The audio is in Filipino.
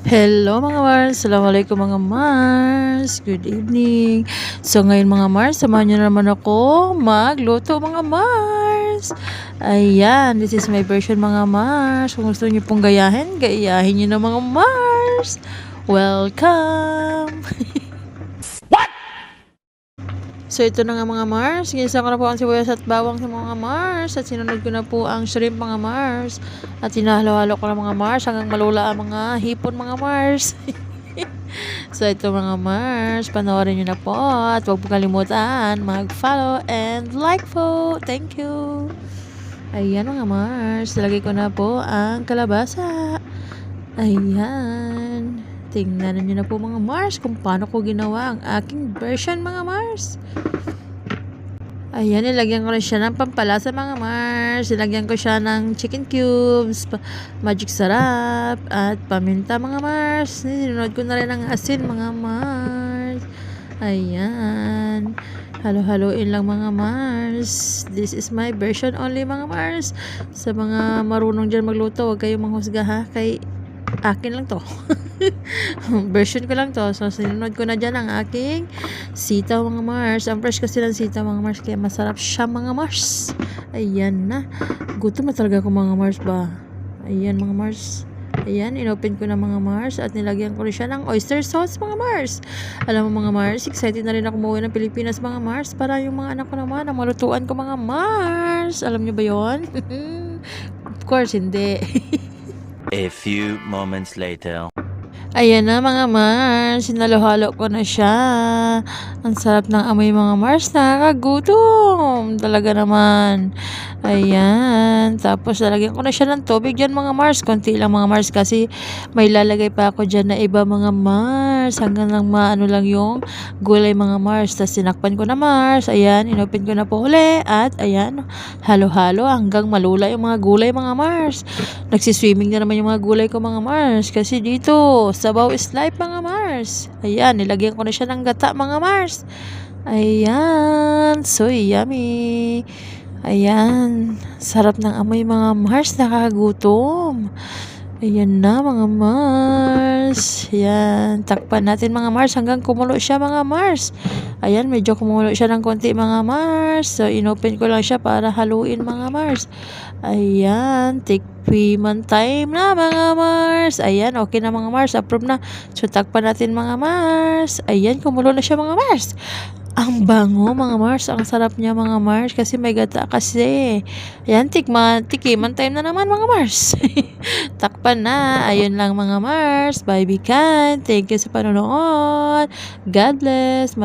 Hello mga Mars, Assalamualaikum mga Mars, good evening. So ngayon mga Mars, samahan niyo naman ako magluto mga Mars. Ayan, this is my version mga Mars. Kung gusto niyo pong gayahin, gayahin niyo na mga Mars. Welcome! So ito na nga mga Mars, ginisa ko na po ang sibuyas at bawang sa mga Mars at sinunod ko na po ang shrimp mga Mars at hinahalo-halo ko na mga Mars hanggang malula ang mga hipon mga Mars. So ito mga Mars, panoorin nyo na po at huwag po kalimutan mag-follow and like po. Thank you. Ayan mga Mars, lagay ko na po ang kalabasa. Ayan. Tingnan nyo na po mga Mars kung paano ko ginawa ang aking version mga Mars. Ayan, nilagyan ko na siya ng pampalasa mga Mars. Nilagyan ko siya ng chicken cubes, magic sarap, at paminta mga Mars. Ninunod ko na rin ang asin mga Mars. Ayan. Halo-haloin lang mga Mars. This is my version only mga Mars. Sa mga marunong dyan magluto, huwag kayong manghusga ha. Kay akin lang to. Version ko lang to. So, sinunod ko na dyan ang aking sitaw mga Mars. Ang fresh kasi ng sitaw mga Mars. Kaya masarap siya mga Mars. Ayan na. Gutom na talaga ako mga Mars ba. Ayan mga Mars. Ayan, inopen ko na mga Mars. At nilagyan ko rin siya ng oyster sauce mga Mars. Alam mo mga Mars, excited na rin ako umuwi ng Pilipinas mga Mars. Para yung mga anak ko naman, ang malutuan ko mga Mars. Alam nyo ba yon? Of course, hindi. A few moments later. Ayan na mga Mars, sinalo-halo ko na siya. Ang sarap ng amoy mga Mars, nakakagutom. Talaga naman. Ayan, tapos lalagyan ko na siya ng tubig dyan mga Mars. Konti lang mga Mars kasi may lalagay pa ako dyan na iba mga Mars. Hanggang lang maano lang yung gulay mga Mars. Tapos sinakpan ko na Mars. Ayan, inopen ko na po uli. At ayan, halo-halo hanggang malula yung mga gulay mga Mars. Nagsiswimming na naman yung mga gulay ko mga Mars. Kasi dito, sabaw is life mga Mars. Ayan, nilagyan ko na siya ng gata mga Mars. Ayan, so yummy. Ayan, sarap ng amoy mga Mars, nakakagutom. Ayan na mga Mars. Ayan, takpan natin mga Mars hanggang kumulo siya mga Mars. Ayan, medyo kumulo siya ng konti mga Mars. So, inopen ko lang siya para haluin mga Mars. Ayan, tikpiman time na mga Mars. Ayan, okay na mga Mars. Approve na. So, takpan natin mga Mars. Ayan, kumulo na siya mga Mars. Ang bango mga Mars. Ang sarap niya mga Mars. Kasi may gata kasi. Ayan, tikiman time na naman mga Mars. Takpan na. Ayun lang mga Mars. Bye, be kind. Thank you sa panonood. God bless.